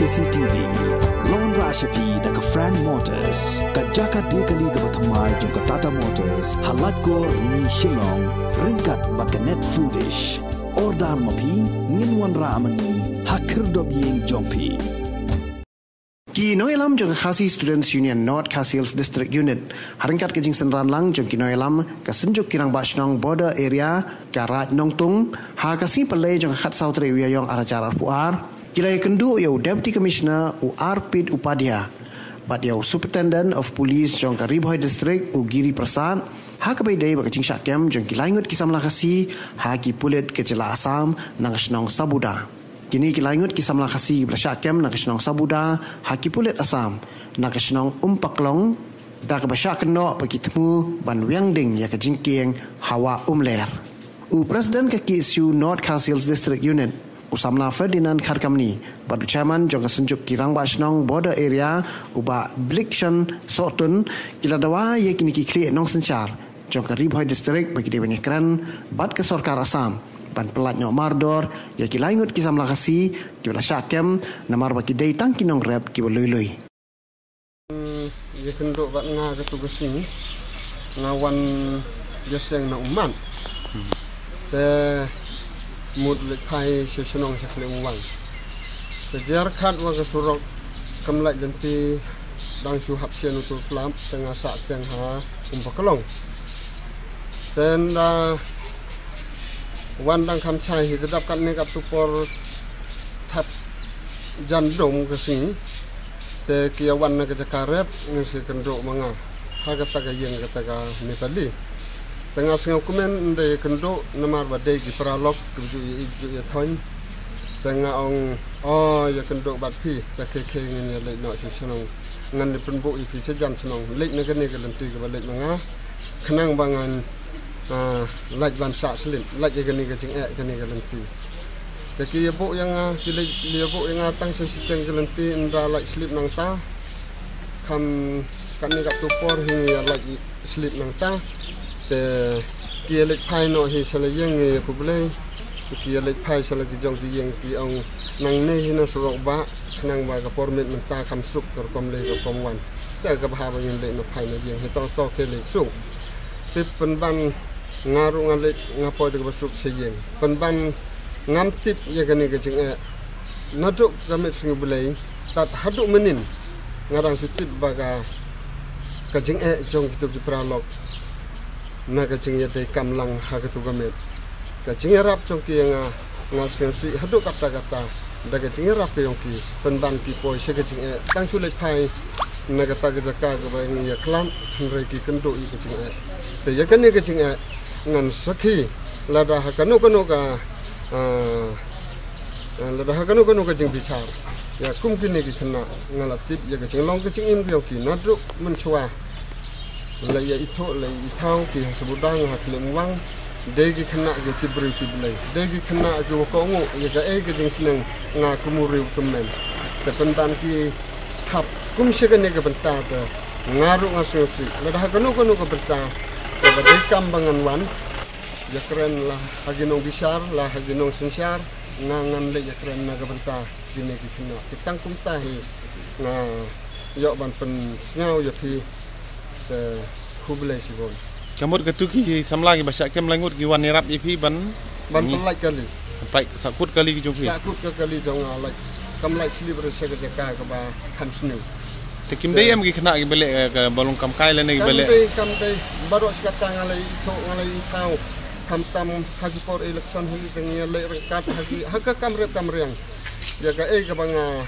KCTV Lone Rashapi daka Frank Motors Kajaka dekali ka bathamai jong ka Tata Motors Halatgor ni Shillong ringkat baka Net Foodish Ordar mapi nginwan ramani hakirdob yeng jongpi Kinoelam jong Khasi Students Union North Khasi Hills District Unit haringkat kejing senran lang jong kinoelam ka senjuk kirang bashnong border area karat nongtung ha kasi palay jong khat sautre uyayong aracara puar kilay kendu yo Deputy Commissioner u Arpit Upadhyaya bat yo Superintendent of Police jong ka Ribhoi District u Giri Prasad ha kabay day bakajing syakem jong kilaingut kisam lakasi ha ki pulit kecela Asam nang snong Sabuda kini kilaingut kisam lakasi belasyakem nang snong Sabuda ha ki pulit Asam nang snong Umpaklong da ka basyak no pakitmu ban wiangding ya kajingkieng hawa umler u President ka KSU North Khasi Hills District Unit Usamla Ferdinand Kharkamni badu chairman jong senjuk kirang basnong border area uba Blikshan Sotun kila dawa ye kini ki kli nong senchar jong ka Ribhoi district bagi dewan kran bad ke Sarkar Asam ban pelat nyok mardor ye ki laingut kisam lakasi ki bala syakem namar bagi dei tangki nong rep ki boloi ye kenduk bat nga ke tugas ini ngawan jeseng na uman te mud lek pai sesenong sakle uang sejar khat wa ke surok kamlak janti dang su hapsian utul flam tengah sak teng ha Umpaklong ten wan dang kam chai hi sedap kan ne kap tupor tap jandong ke sini te kia wan na ke jakarep ngisi kenduk manga ha kata ka yeng kata ka Nepali tengah sengau komen de kenduk namar badai ki pralog tuju ya thon tengah ong ya kenduk bat pi ta ke ngin ya le no si senong ngan ni penbu i pi sejan senong le na ke ne ke lenti ke balik manga khenang bangan laj ban sa slim laj ke ni ke jing ke ni ke lenti ta ki bu yang ki le bu yang tang se sistem ke lenti nda laj slip nang ta kam kan ni kap tupor hi ya laj slip nang ta te kia lek pai no hi sala yeng e publi kia lek pai sala ki jong ki yeng ki ong nang ne hi no surok ba nang ba ka pormet men ta kam suk kor kom le ko kom wan te ka ba ba yin le no pai na yeng hi to ke le suk te pen ban ngaru ngale ngapo de ba suk se yeng pen ban ngam tip ye ka ne ke jing e naduk ka met sing bulai tat haduk menin ngarang su tip ba ka jing e jong ki to ki pralog na kacing ya dei kamlang ha ka tu gamet kacing rap chong ki nga ngaseng si hadu kata da kacing rap ke yong ki penban ki poi se kacing tang su lek pai na kata ka jaka ka ba ngi ya klam re ki kendo i kacing te ya kan ni kacing ngan sakhi lada ha kanu ka lada ha kanu ka jing bichar ya kum ki ne ki khna ngalatip ya kacing long kacing im ki yong ki nadru menchwa lai ya itu lai itau ki sebudang hak lemwang degi kena ke tibri tiblai degi kena ke wokongo ya ga ke jing seneng nga kumuri temen te pendan ki hap kum segene ke benta te ngaru ngasosi ladah kanu ke benta ke badai kambangan wan ya keren lah haginong bisar lah haginong sensar ngangan le ya keren na ke benta gine ki kena kitang kum tahi nga yo ban pen snau ya pi kubelai sibon. Kamut ketuki samla ki basak kem langut ki wan nirap ipi ban pelai kali. Sampai sakut kali ki jongki. Sakut ke kali jong alai. Kam lai slip rese ke jaka ke ba kam snu. Tekim dei am ki kena ki belek ke balong kam kai lene ki belek. Kam dei baru sekata ngalai to ngalai tau. Kam tam hagi por election hi tengia le rekat hagi haka kam rep kam riang. Ya ka ke banga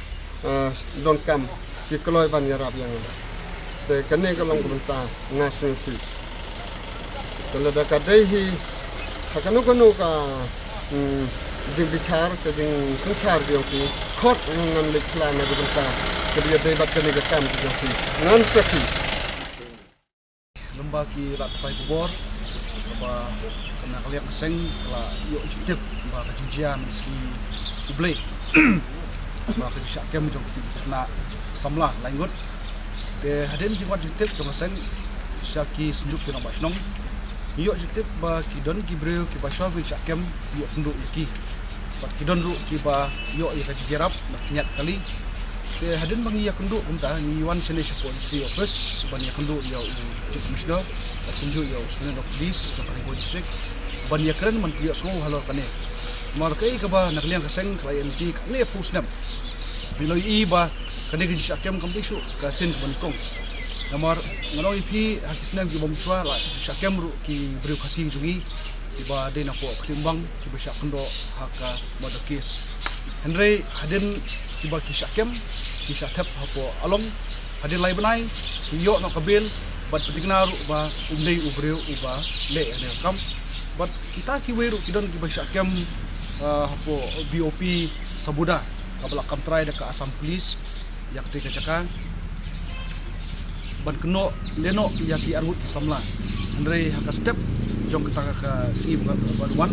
don kam ki kloi ban yarap yang. Te kene kalong benta ngasen si kalau dah kadai hi hakanu ka jing bicar ke jing senchar ke ki khot ngan lek plan na benta kedia debat kene ke kam ki ngan sakhi lomba ki rat pai bor apa kena kaliak seng la yo jitip ba kajian meski publik ba kajak kem jong kena samlah langut de haden jiwan jitip jong seng syaki senjuk kena basnong yo jitip ba kidon ki breu ki basho ki syakem yo penduk ki ba kidon ru ki ba yo ya kajigerap nyat kali te hadin bangi ya kenduk kumta ni wan sene police office ban ya kenduk ya commissioner kunju ya usman of police ka Karibo district ban ya keren man puya so halo kane mar kai ka ba nakliang kaseng klien ti kane pusnam bilo iba kane gi syakem kam bisu ka sen ban kong namar ngalong ipi hakisnam gi bom chwa la syakem ru ki beriu kasih jungi iba de na ko ketimbang ki ba syakendo haka moda case Henry hadin tiba ki syakem ki syatep hapo along hadin lai benai yo no kabil bat petigna ru ba umdei ubreu uba le ane kam bat kita ki weru kidon ki ba syakem hapo BOP Sabuda kabla kam try dekat Assam Police yak te kacaka ban keno leno ya ki arhut ki samla Henry haka step jong kita ka si baduan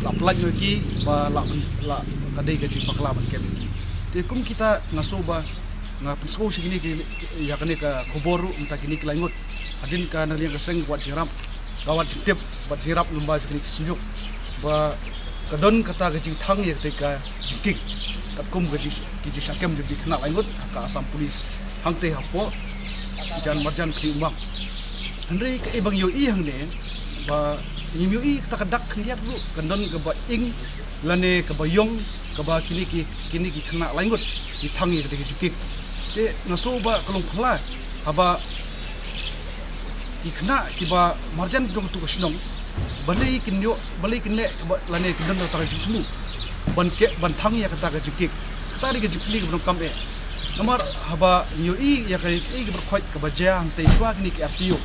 la pelan ki ba la kadai gaji bakla ban kem ki te kum kita ngasoba ngapun so segini ki ya kene ka koboru entah kini kelangut adin ka naliang keseng buat jirap gawat tip buat jirap lumba segini kesenjuk ba kadon kata gaji thang ya ketika jikik kat kum gaji kiji syakem jadi kena langut ka Assam Police hang te hapo jan marjan klimbang Henry ke ibang yo i hang ne ba nyimyo i kita kadak lihat dulu kandon ke ba ing lane ke bayong ke ba kini ki kena langut di tangi ketika jikik te naso ba kalong phala haba ki kena ki ba marjan jong tu kasnong balai kinyo balai kinle ke ba lane kandon ta jikmu ban tangi ya kata jikik kata di jikli ke kam e namar haba nyo i ya kai i ke berkhoi ke ba jang te shwa kini ki apio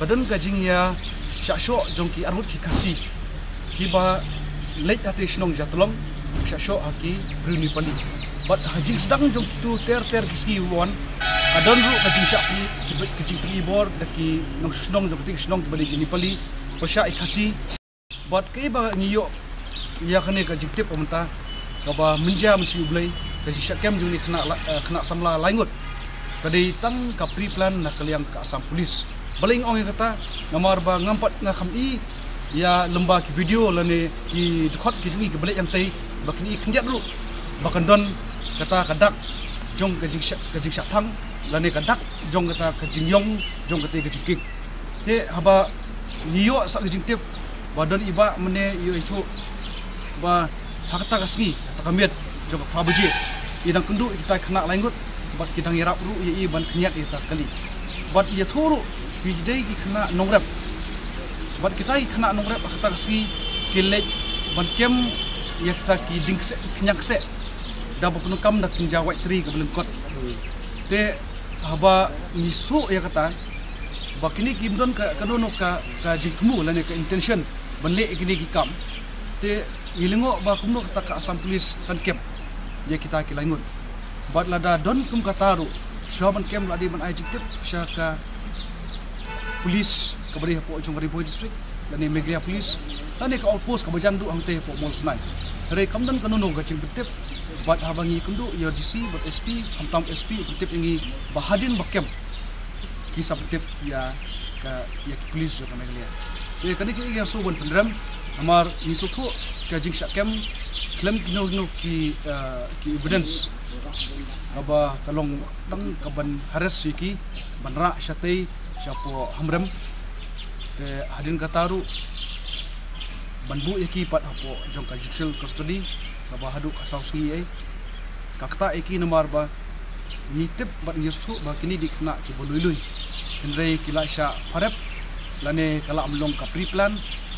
kadon gajing ya syasho jongki arut ki kasih kiba late atisnong jatulong syasho aki bruni pali bat hajing sedang jongki tu ter kiski wan kadon ru hajing syakni kibet kecing pili bor daki nong snong jongki snong bali jini pali pasha ikasi bat kiba ngiyo ya kene kajing tip pementa kaba menja mesti ublai kaji syakem jongni kena samla laingut kadai tang kapri plan nak kaliang ka Assam Police baling ong kata ngamar ba ngampat ngakam i ya lemba ki video lane ki dekhot ki jungi ki balik yang tai bakni kendiat dulu bakan don kata kadak jong kajing syak thang lane kadak jong kata kajing yong jong kata kajing kik te haba niyo sak kajing tip badon iba mene yo itu ba hakata kasngi takamiat jong prabaje idang kendu kita kena langut bat kita ngirap ru i ban kendiat ita kali bat ia thuru bidai ki kena nongrep bat kita kena nongrep kata kasgi kilet ban kem ya kita ki dingse kenyakse da bapun kam da kinja white tree ke belengkot te haba misu ya kata bakini kimdon ka kanono ka jikmu lane ka intention banle kini ki kam te ngilingo ba kumno kata ka Assam Police kan kem ya kita ki langut bat lada don kum kataru syaban kem ladi ban ajiktif syaka Polis kabari po jong Karibo district dan Megria Police dan ka outpost ka bajandu ang te po mol sunai re kamdan kanuno ga cing betep bat habangi kundu ya DC bat SP hamtam SP betep ingi bahadin bakem kisah betep ya ka ya ki police ka Megria so kani ki ya so bon pendram amar nisutho ka jing syakem klem kino ki evidence aba talong tang kaban haras siki banra syatei siapo hamrem te hadin kataru banbu yaki pat hapo jongka judicial custody kaba hadu kasausi ai kakta eki nomor ba nitip bat ngistu ba kini dikna ki bolului henrei kila sya farep lane kala amlong ka pre-plan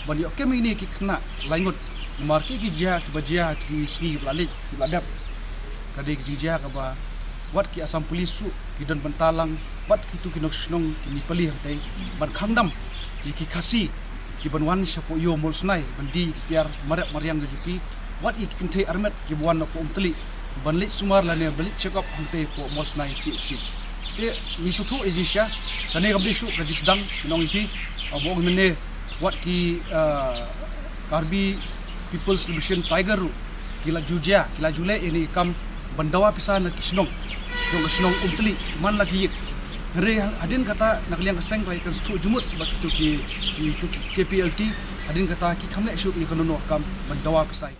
ban yo kem ini ki kena laingut nomor ki jia ki bajia ki ski balik ki ladap kade ki jia kaba wat ki Assam Police su kidon bentalang bat kitu kinok snong kini pali hatai ban khangdam iki kasi ki banwan sapo yo mol sunai bandi tiar marap mariang gejuki wat ik kinte armet ki buan ko umteli ban lit sumar lane balik check up hante po mol sunai ki si e mi sutu ejisha tane gamdi su ka jisdang nong iki abong mene wat ki Karbi People's Liberation Tiger kila jujia kila jule ini kam bandawa pisan ki snong jong snong umteli man lagi Hari hadin kata nak liang keseng kai kan stu jumut bak itu ki KPLT hadin kata ki kamle syuk ni kono kam bandawa pisai.